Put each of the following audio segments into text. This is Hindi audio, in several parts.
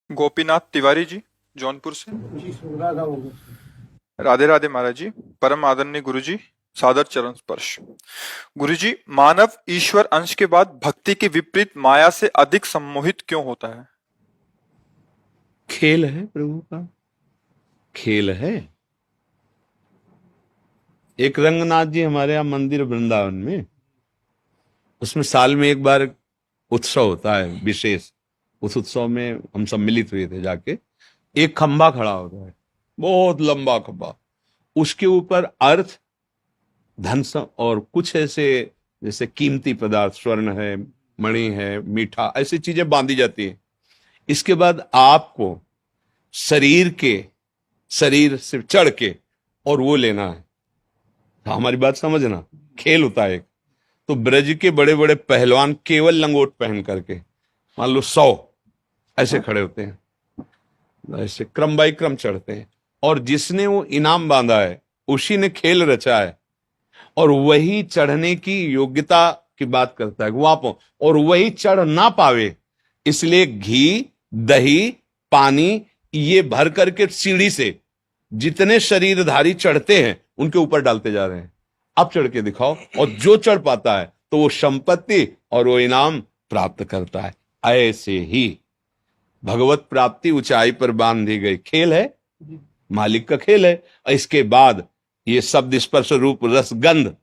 गोपीनाथ तिवारी जी, जौनपुर से। जी सुधा का होगा। राधे राधे महाराज जी। परम आदरणीय गुरु जी, सादर चरण स्पर्श। गुरु जी, मानव ईश्वर अंश के बाद भक्ति के विपरीत माया से अधिक सम्मोहित क्यों होता है? खेल है प्रभु का, खेल है। एक रंगनाथ जी हमारे यहाँ मंदिर वृंदावन में, उसमें साल में एक बार उत्सव होता है विशेष। उस उत्सव में हम सब मिलित हुए थे जाके। एक खंभा खड़ा होता है, बहुत लंबा खंभा। उसके ऊपर अर्थ, धन और कुछ ऐसे जैसे कीमती पदार्थ, स्वर्ण है, मणि है, मीठा, ऐसी चीजें बांधी जाती है। इसके बाद आपको शरीर से चढ़ के और वो लेना है। हमारी बात समझना, खेल होता है एक। तो ब्रज के बड़े बड़े पहलवान केवल लंगोट पहन करके, मान लो 100 ऐसे खड़े होते हैं, ऐसे क्रम बाई क्रम चढ़ते हैं। और जिसने वो इनाम बांधा है उसी ने खेल रचा है, और वही चढ़ने की योग्यता की बात करता है वहां, और वही चढ़ ना पावे इसलिए घी, दही, पानी ये भर करके सीढ़ी से जितने शरीरधारी चढ़ते हैं उनके ऊपर डालते जा रहे हैं। अब चढ़ के दिखाओ, और जो चढ़ पाता है तो वो संपत्ति और वो इनाम प्राप्त करता है। ऐसे ही भगवत प्राप्ति ऊंचाई पर बांधी गई खेल है, मालिक का खेल है। इसके बाद ये शब्द, स्पर्श, रूप, रस, गंध,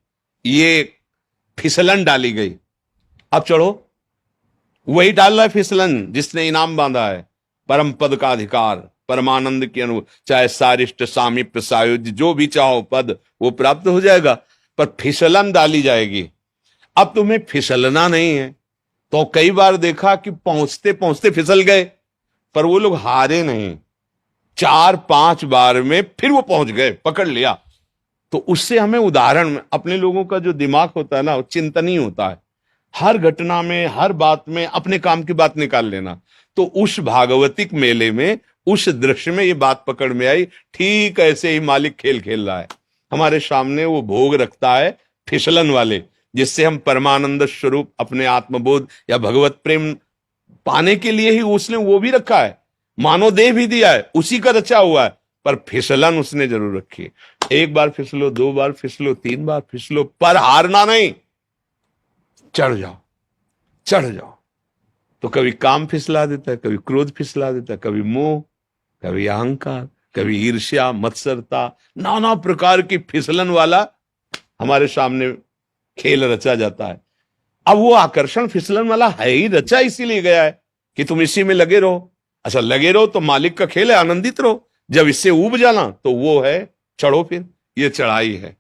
ये फिसलन डाली गई। अब चढ़ो, वही डाल रहा है फिसलन जिसने इनाम बांधा है। परम पद का अधिकार, परमानंद की अनुभव, चाहे सारिष्ट, सामीप्य, सायुज्य, जो भी चाहो पद वो प्राप्त हो जाएगा, पर फिसलन डाली जाएगी। अब तुम्हें फिसलना नहीं है तो कई बार देखा कि पहुंचते पहुंचते फिसल गए, पर वो लोग हारे नहीं। 4-5 बार में फिर वो पहुंच गए, पकड़ लिया। तो उससे हमें उदाहरण, अपने लोगों का जो दिमाग होता है ना, वो चिंतनीय होता है। हर घटना में, हर बात में अपने काम की बात निकाल लेना। तो उस भागवतिक मेले में, उस दृश्य में ये बात पकड़ में आई। ठीक ऐसे ही मालिक खेल खेल रहा है हमारे सामने। वो भोग रखता है फिसलन वाले, जिससे हम परमानंद स्वरूप अपने आत्मबोध या भगवत प्रेम पाने के लिए ही उसने वो भी रखा है। मानव देह भी दिया है, उसी का रचा हुआ है, पर फिसलन उसने जरूर रखी है। एक बार फिसलो, 2 बार फिसलो, 3 बार फिसलो, पर हारना नहीं। चढ़ जाओ, चढ़ जाओ। तो कभी काम फिसला देता है, कभी क्रोध फिसला देता है, कभी मोह, कभी अहंकार, कभी ईर्ष्या, मत्सरता, नाना प्रकार की फिसलन वाला हमारे सामने खेल रचा जाता है। अब वो आकर्षण फिसलन वाला है ही रचा, इसीलिए गया है कि तुम इसी में लगे रहो। अच्छा, लगे रहो तो मालिक का खेल है, आनंदित रहो। जब इससे ऊब जाना तो वो है चढ़ो। फिर ये चढ़ाई है,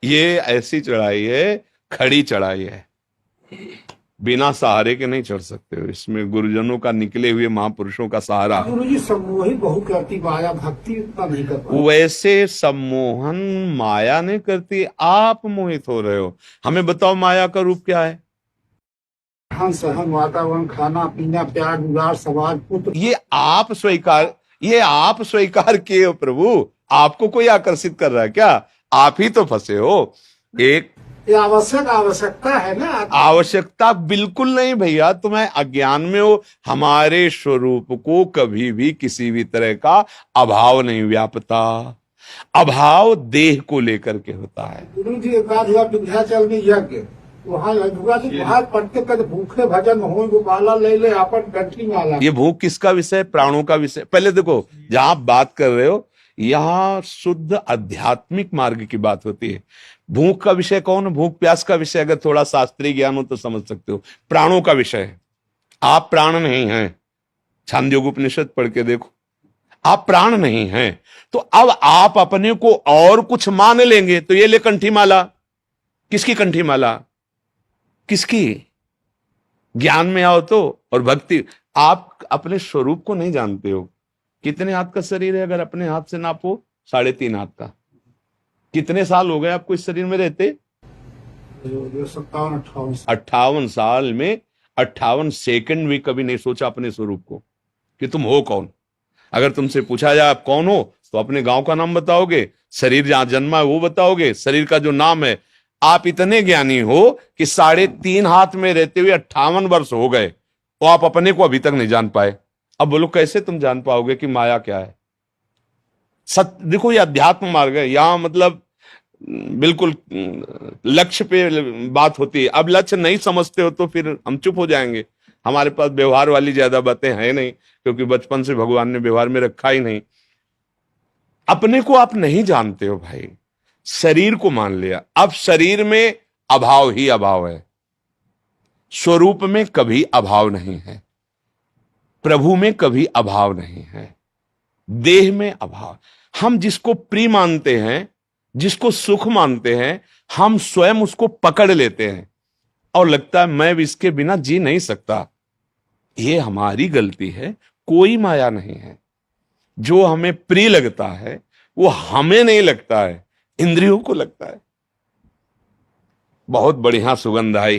ये ऐसी चढ़ाई है, खड़ी चढ़ाई है, बिना सहारे के नहीं चढ़ सकते हो। इसमें गुरुजनों का, निकले हुए महापुरुषों का सहारा। गुरु जी सम्मोहित बहुत करती माया, भक्ति उतना नहीं कर पाती। वैसे सम्मोहन माया नहीं करती, आप मोहित हो रहे हो। हमें बताओ माया का रूप क्या है? रहन सहन, वातावरण, खाना पीना, प्यार दुलार, समाज, पुत्र। ये आप स्वीकार किए हो प्रभु। आपको कोई आकर्षित कर रहा है क्या? आप ही तो फंसे हो। एक ये आवश्यकता है ना। आवश्यकता बिल्कुल नहीं भैया, तुम्हें अज्ञान में हो। हमारे स्वरूप को कभी भी किसी भी तरह का अभाव नहीं व्यापता। अभाव देह को लेकर के होता है। गुरु जी एक बात हुआ, विंध्याचल में यज्ञ, वहाँ वहाँ पढ़ते कर भूखे भजन हो, गोपाला ले ले अपन कंठी माला। ये भूख किसका विषय? प्राणों का विषय। पहले देखो, जहां आप बात कर रहे हो यहां शुद्ध आध्यात्मिक मार्ग की बात होती है। भूख का विषय कौन? भूख प्यास का विषय अगर थोड़ा शास्त्रीय ज्ञान हो तो समझ सकते हो। प्राणों का विषय है। आप प्राण नहीं हैं, छांदोग्य उपनिषद पढ़ के देखो, आप प्राण नहीं हैं। तो अब आप अपने को और कुछ मान लेंगे तो ये ले कंठी माला। किसकी कंठी माला? किसकी? ज्ञान में आओ तो, और भक्ति। आप अपने स्वरूप को नहीं जानते हो। कितने हाथ का शरीर है? अगर अपने हाथ से नापो, 3.5 हाथ का। कितने साल हो गए आपको इस शरीर में रहते? 58 साल में 58 सेकंड भी कभी नहीं सोचा अपने स्वरूप को कि तुम हो कौन। अगर तुमसे पूछा जाए आप कौन हो, तो अपने गांव का नाम बताओगे, शरीर जहां जन्मा है वो बताओगे, शरीर का जो नाम है। आप इतने ज्ञानी हो कि 3.5 हाथ में रहते हुए 58 वर्ष हो गए, और आप अपने को अभी तक नहीं जान पाए। अब बोलो कैसे तुम जान पाओगे कि माया क्या है? सत्य देखो, ये अध्यात्म मार्ग है। यहां मतलब बिल्कुल लक्ष्य पे बात होती है। अब लक्ष्य नहीं समझते हो तो फिर हम चुप हो जाएंगे। हमारे पास व्यवहार वाली ज्यादा बातें हैं नहीं, क्योंकि बचपन से भगवान ने व्यवहार में रखा ही नहीं। अपने को आप नहीं जानते हो भाई, शरीर को मान लिया। अब शरीर में अभाव ही अभाव है, स्वरूप में कभी अभाव नहीं है, प्रभु में कभी अभाव नहीं है, देह में अभाव। हम जिसको प्रिय मानते हैं, जिसको सुख मानते हैं, हम स्वयं उसको पकड़ लेते हैं और लगता है मैं भी इसके बिना जी नहीं सकता। ये हमारी गलती है, कोई माया नहीं है। जो हमें प्रिय लगता है वो हमें नहीं लगता है, इंद्रियों को लगता है। बहुत बढ़िया सुगंध आई,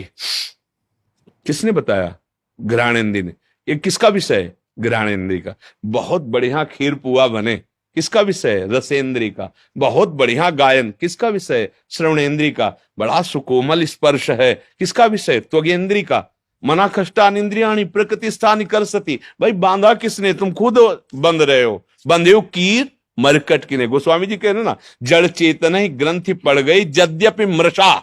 किसने बताया? घ्राणेन्द्री ने। ये किसका विषय है? घ्राणेन्द्री का। बहुत बढ़िया खीर पुआ बने, किसका विषय है? रसेंद्री का। बहुत बढ़िया गायन, किसका विषय है? श्रवणेन्द्री का। बड़ा सुकोमल स्पर्श है, किसका विषय? त्वगेन्द्री का। मना कष्टान इंद्रियाणी प्रकृति स्थानी कर सती। भाई बांधा किसने? तुम खुद बंध रहे हो। बंधे हो कीर मरकट किने। गोस्वामी जी कह रहे ना, जड़ चेतन ही ग्रंथि पड़ गई यद्यपि मृषा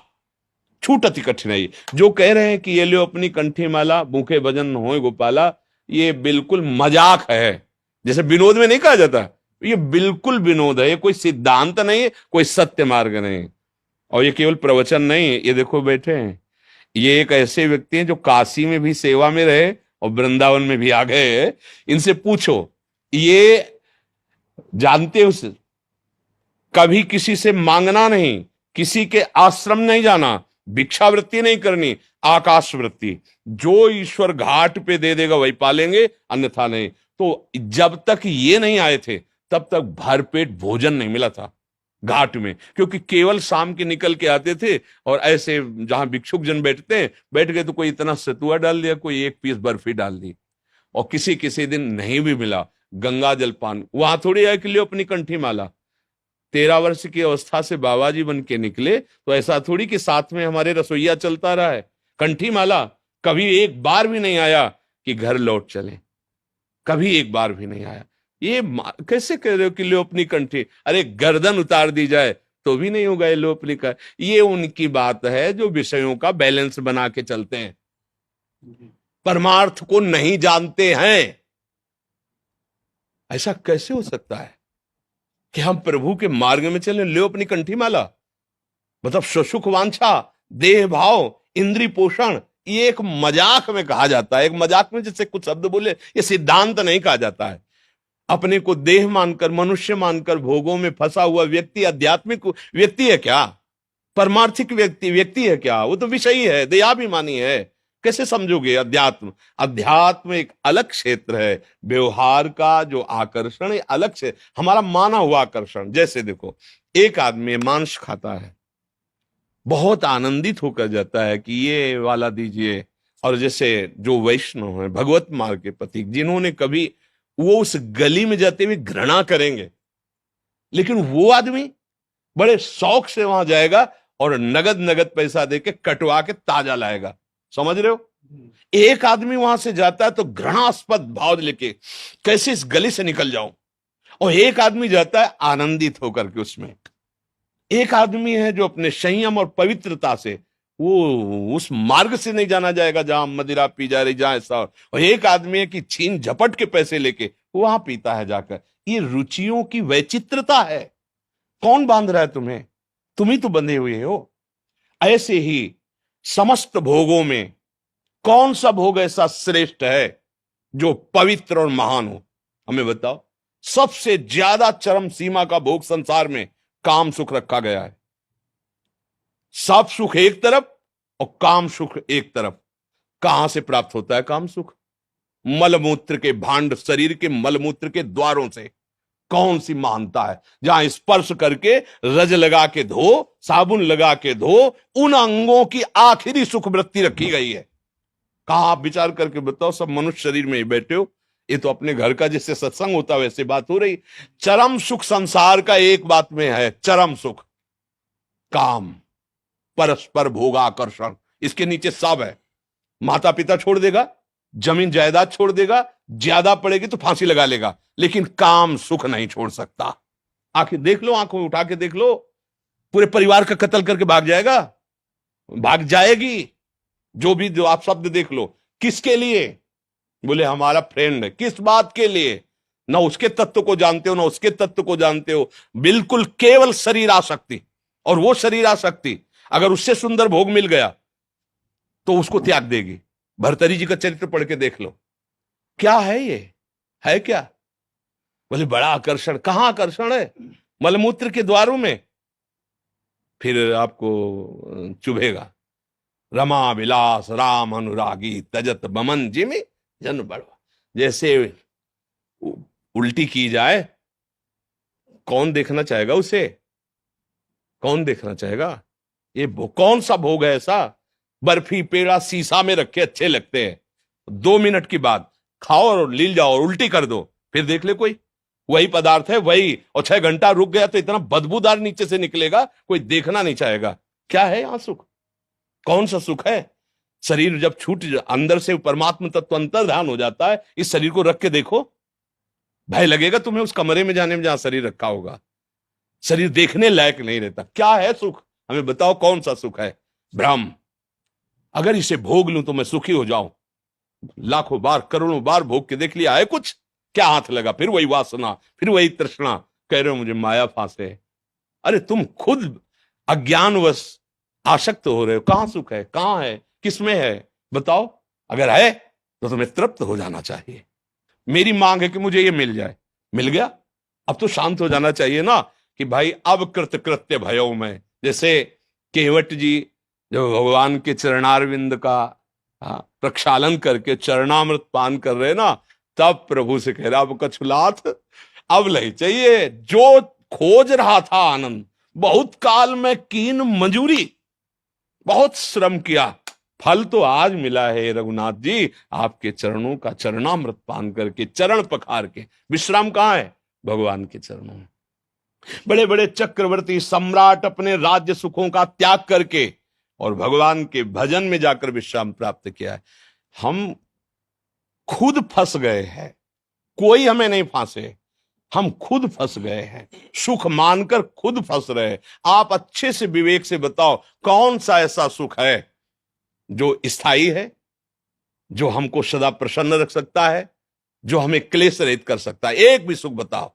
छूटति कठिनाई। जो कह रहे हैं कि ये लो अपनी कंठी माला, भूखे भजन होए गोपाला, ये बिल्कुल मजाक है। जैसे विनोद में नहीं कहा जाता, ये बिल्कुल विनोद है। ये कोई सिद्धांत नहीं है, कोई सत्य मार्ग नहीं। और ये केवल प्रवचन नहीं है। ये देखो बैठे हैं, ये एक ऐसे व्यक्ति हैं जो काशी में भी सेवा में रहे और वृंदावन में भी आ गए। इनसे पूछो, ये जानते हो कभी किसी से मांगना नहीं, किसी के आश्रम नहीं जाना, भिक्षावृत्ति नहीं करनी, आकाश वृत्ति। जो ईश्वर घाट पे दे देगा वही पालेंगे, अन्यथा नहीं। तो जब तक ये नहीं आए थे तब तक भरपेट भोजन नहीं मिला था घाट में, क्योंकि केवल शाम के निकल के आते थे और ऐसे जहां भिक्षुक जन बैठते हैं, बैठ गए तो कोई इतना सतुआ डाल दिया, कोई एक पीस बर्फी डाल दी। और किसी किसी दिन नहीं भी मिला, गंगा जल पान। वहां थोड़ी है कि लियो अपनी कंठी माला। 13 वर्ष की अवस्था से बाबा जी बन के निकले तो ऐसा थोड़ी कि साथ में हमारे रसोईया चलता रहा है। कंठी माला कभी एक बार भी नहीं आया कि घर लौट चले, कभी एक बार भी नहीं आया। ये कैसे कह रहे हो कि लो अपनी कंठी? अरे गर्दन उतार दी जाए तो भी नहीं होगा ये लो अपनी का। ये उनकी बात है जो विषयों का बैलेंस बना के चलते हैं, परमार्थ को नहीं जानते हैं। ऐसा कैसे हो सकता है कि हम प्रभु के मार्ग में चले? लो अपनी कंठी माला मतलब सुख वांछा, देह भाव, इंद्री पोषण, ये एक मजाक में कहा जाता है। एक मजाक में जैसे कुछ शब्द बोले, ये सिद्धांत नहीं कहा जाता है। अपने को देह मानकर, मनुष्य मानकर भोगों में फंसा हुआ व्यक्ति आध्यात्मिक व्यक्ति है क्या? परमार्थिक व्यक्ति है क्या? वो तो विषयी है, दयाभिमानी है। कैसे समझोगे? अध्यात्म, अध्यात्म एक अलग क्षेत्र है। व्यवहार का जो आकर्षण है अलग से, हमारा माना हुआ आकर्षण। जैसे देखो, एक आदमी मांस खाता है, बहुत आनंदित होकर जाता है कि ये वाला दीजिए। और जैसे जो वैष्णव है, भगवत मार्ग के प्रतीक, जिन्होंने कभी, वो उस गली में जाते हुए घृणा करेंगे, लेकिन वो आदमी बड़े शौक से वहां जाएगा और नगद नगद पैसा देके कटवा के ताजा लाएगा। समझ रहे हो? एक आदमी वहां से जाता है तो घृणास्पद भाव लेके, कैसे इस गली से निकल जाऊं। और एक आदमी जाता है आनंदित होकर के उसमें। एक आदमी है जो अपने संयम और पवित्रता से, वो उस मार्ग से नहीं जाना जाएगा जहां मदिरा पी जा रही, जहां ऐसा। और एक आदमी है कि छीन झपट के पैसे लेके वहां पीता है जाकर। ये रुचियों की वैचित्रता है। कौन बांध रहा है तुम्हें? तुम ही तो बंधे हुए हो। ऐसे ही समस्त भोगों में कौन सा भोग ऐसा श्रेष्ठ है जो पवित्र और महान हो? हमें बताओ। सबसे ज्यादा चरम सीमा का भोग संसार में काम सुख रखा गया है। सब सुख एक तरफ और काम सुख एक तरफ। कहां से प्राप्त होता है काम सुख? मलमूत्र के भांड, शरीर के मलमूत्र के द्वारों से। कौन सी महानता है जहां स्पर्श करके रज लगा के धो, साबुन लगा के धो, उन अंगों की आखिरी सुख वृत्ति रखी गई है। कहां? आप विचार करके बताओ। सब मनुष्य शरीर में ही बैठे हो। ये तो अपने घर का जैसे सत्संग होता है वैसे बात हो रही। चरम सुख संसार का एक बात में है, चरम सुख काम, परस्पर भोगाकर्षण। इसके नीचे सब है। माता पिता छोड़ देगा, जमीन जायदाद छोड़ देगा, ज्यादा पड़ेगी तो फांसी लगा लेगा, लेकिन काम सुख नहीं छोड़ सकता। आखिर देख लो, आंखों उठा के देख लो, पूरे परिवार का कत्ल करके भाग जाएगा, भाग जाएगी। जो आप शब्द देख लो, किसके लिए? बोले हमारा फ्रेंड है। किस बात के लिए? ना उसके तत्व को जानते हो, ना उसके तत्व को जानते हो, बिल्कुल केवल शरीर आसक्ति। और वो शरीर आसक्ति अगर उससे सुंदर भोग मिल गया तो उसको त्याग देगी। भर्तरी जी का चरित्र पढ़ के देख लो, क्या है ये, है क्या? बोले बड़ा आकर्षण। कहां आकर्षण है? मलमूत्र के द्वारों में। फिर आपको चुभेगा। रमा विलास राम अनुरागी तजत बमन जिमि जन बड़वा। जैसे उल्टी की जाए, कौन देखना चाहेगा उसे? कौन देखना चाहेगा? ये कौन सा भोग है ऐसा? बर्फी पेड़ा शीशा में रखे अच्छे लगते हैं, 2 मिनट के बाद खाओ और लील जाओ और उल्टी कर दो, फिर देख ले कोई। वही पदार्थ है वही, और 6 घंटा रुक गया तो इतना बदबूदार नीचे से निकलेगा, कोई देखना नहीं चाहेगा। क्या है यहां सुख? कौन सा सुख है? शरीर जब छूट अंदर से परमात्मा तत्व अंतर्धान हो जाता है, इस शरीर को रख के देखो, भय लगेगा तुम्हें उस कमरे में जाने में जहां शरीर रखा होगा। शरीर देखने लायक नहीं रहता। क्या है सुख? हमें बताओ कौन सा सुख है? भ्रम। अगर इसे भोग लूं तो मैं सुखी हो जाऊं। लाखों बार करोड़ों बार भोग के देख लिया है कुछ? क्या हाथ लगा? फिर वही वासना, फिर वही तृष्णा। कह रहे हो मुझे माया फांसे। अरे तुम खुद अज्ञानवश आसक्त हो रहे हो। कहां सुख है? कहां है? किसमें है? बताओ। अगर है तो तुम्हें तृप्त हो जाना चाहिए। मेरी मांग है कि मुझे ये मिल जाए। मिल गया, अब तो शांत हो जाना चाहिए ना कि भाई अब कृत्य भयो में। जैसे केवट जी जो भगवान के चरणारविंद का प्रक्षालन करके चरणामृत पान कर रहे ना, तब प्रभु से कह रहा अब कछुलाथ अब नहीं चाहिए। जो खोज रहा था आनंद, बहुत काल में कीन मंजूरी, बहुत श्रम किया, फल तो आज मिला है रघुनाथ जी। आपके चरणों का चरणामृत पान करके, चरण पखार के। विश्राम कहां है? भगवान के चरणों में। बड़े बड़े चक्रवर्ती सम्राट अपने राज्य सुखों का त्याग करके और भगवान के भजन में जाकर विश्राम प्राप्त किया है। हम खुद फंस गए हैं, कोई हमें नहीं फांसे, हम खुद फंस गए हैं। सुख मानकर खुद फंस रहे। आप अच्छे से विवेक से बताओ कौन सा ऐसा सुख है जो स्थायी है, जो हमको सदा प्रसन्न रख सकता है, जो हमें क्लेश रहित कर सकता है? एक भी सुख बताओ।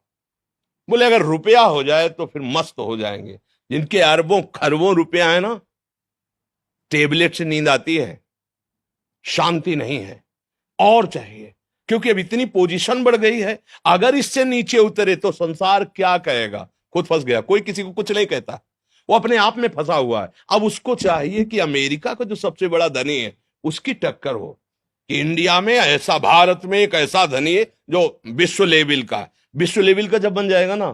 बोले अगर रुपया हो जाए तो फिर मस्त हो जाएंगे। जिनके अरबों खरबों रुपया है ना, टेबलेट से नींद आती है, शांति नहीं है, और चाहिए। क्योंकि अब इतनी पोजीशन बढ़ गई है, अगर इससे नीचे उतरे तो संसार क्या कहेगा? खुद फंस गया, कोई किसी को कुछ नहीं कहता, वो अपने आप में फंसा हुआ है। अब उसको चाहिए कि अमेरिका का जो सबसे बड़ा धनी है उसकी टक्कर हो, कि इंडिया में ऐसा, भारत में एक ऐसा धनी है जो विश्व लेवल का। विश्व लेवल का जब बन जाएगा ना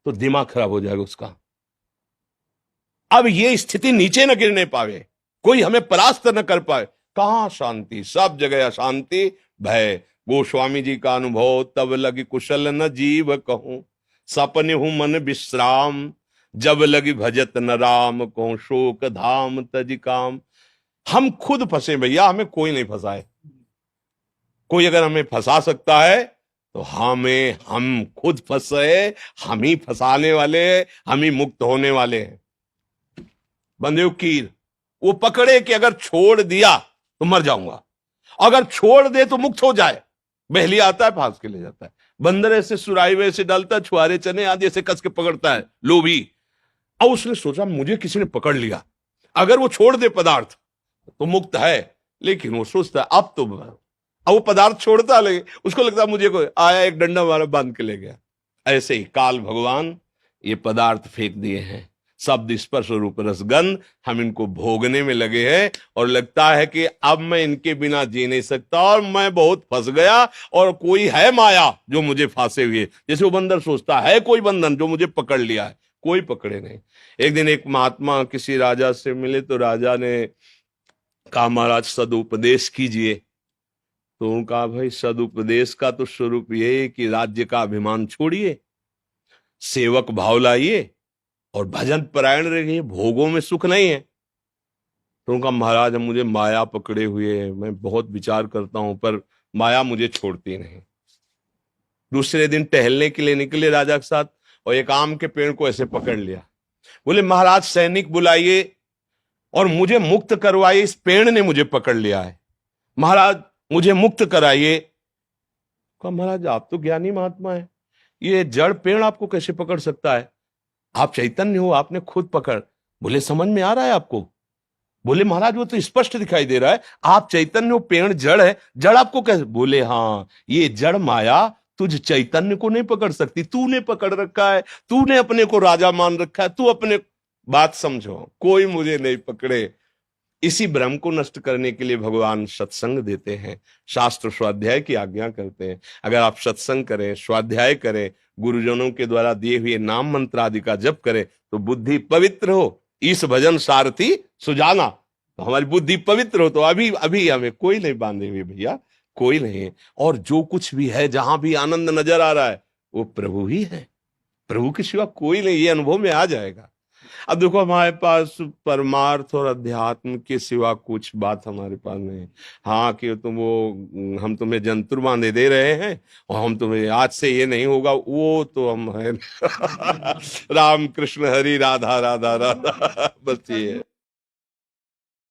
तो दिमाग खराब हो जाएगा उसका। अब ये स्थिति नीचे न गिरने पावे, कोई हमें परास्त न कर पाए। कहां शांति? सब जगह अशांति, भय। गोस्वामी जी का अनुभव, तब लगी कुशल न जीव कहूं, सपने हूं मन विश्राम, जब लगी भजत न राम कहूं, शोक धाम तज काम। हम खुद फंसे भैया, हमें कोई नहीं फंसाए। कोई अगर हमें फंसा सकता है तो हम खुद फंसे, हम ही फंसाने वाले, हम ही मुक्त होने वाले हैं। बंदे कीर वो पकड़े कि अगर छोड़ दिया तो मर जाऊंगा, अगर छोड़ दे तो मुक्त हो जाए। बहली आता है, फांस के ले जाता है। बंदर ऐसे सुराई वैसे डालता है, छुआरे चने आदि ऐसे कस के पकड़ता है, लोभी। अब उसने सोचा मुझे किसी ने पकड़ लिया, अगर वो छोड़ दे पदार्थ तो मुक्त है। लेकिन वो सोचता है अब वो पदार्थ छोड़ता, लगे उसको लगता है मुझे कोई आया एक डंडा मारा बांध के ले गया। ऐसे ही काल भगवान ये पदार्थ फेंक दिए हैं, शब्द स्पर्श रूप रसगंध, हम इनको भोगने में लगे हैं और लगता है कि अब मैं इनके बिना जी नहीं सकता और मैं बहुत फंस गया और कोई है माया जो मुझे फांसे हुए। जैसे वो बंदर सोचता है कोई बंधन जो मुझे पकड़ लिया है, कोई पकड़े नहीं। एक दिन एक महात्मा किसी राजा से मिले तो राजा ने कहा महाराज सदुपदेश कीजिए। तो उन्होंने कहा भाई सदुपदेश का तो स्वरूप ये है कि राज्य का अभिमान छोड़िए, सेवक भाव लाइए और भजन परायण रहिए, भोगों में सुख नहीं है। तो उनका महाराज मुझे माया पकड़े हुए है, मैं बहुत विचार करता हूं पर माया मुझे छोड़ती नहीं। दूसरे दिन टहलने के लिए निकले राजा के साथ, और एक आम के पेड़ को ऐसे पकड़ लिया। बोले महाराज सैनिक बुलाइए और मुझे मुक्त करवाइए, इस पेड़ ने मुझे पकड़ लिया है, महाराज मुझे मुक्त कराइए। कहा महाराज आप तो ज्ञानी महात्मा है, ये जड़ पेड़ आपको कैसे पकड़ सकता है? आप चैतन्य हो, आपने खुद पकड़। बोले समझ में आ रहा है आपको? बोले महाराज वो तो स्पष्ट दिखाई दे रहा है, आप चैतन्य हो, पेड़ जड़ है, जड़ आपको कैसे? बोले हाँ, ये जड़ माया तुझ चैतन्य को नहीं पकड़ सकती, तूने पकड़ रखा है, तूने अपने को राजा मान रखा है, तू अपने बात समझो, कोई मुझे नहीं पकड़े। इसी भ्रम को नष्ट करने के लिए भगवान सत्संग देते हैं, शास्त्र स्वाध्याय की आज्ञा करते हैं। अगर आप सत्संग करें, स्वाध्याय करें, गुरुजनों के द्वारा दिए हुए नाम मंत्र आदि का जप करें तो बुद्धि पवित्र हो। इस भजन सारथी सुजाना, तो हमारी बुद्धि पवित्र हो तो अभी अभी हमें कोई नहीं बांधे हुए भैया, कोई नहीं। और जो कुछ भी है, जहां भी आनंद नजर आ रहा है वो प्रभु ही है, प्रभु के सिवा कोई नहीं, ये अनुभव में आ जाएगा। अब देखो हमारे पास परमार्थ और अध्यात्म के सिवा कुछ बात हमारे पास नहीं। हाँ कि हम तुम्हें जंतुर बांधे दे रहे हैं और हम तुम्हें आज से ये नहीं होगा, वो तो हम है राम कृष्ण हरि राधा राधा राधा, बस ये है।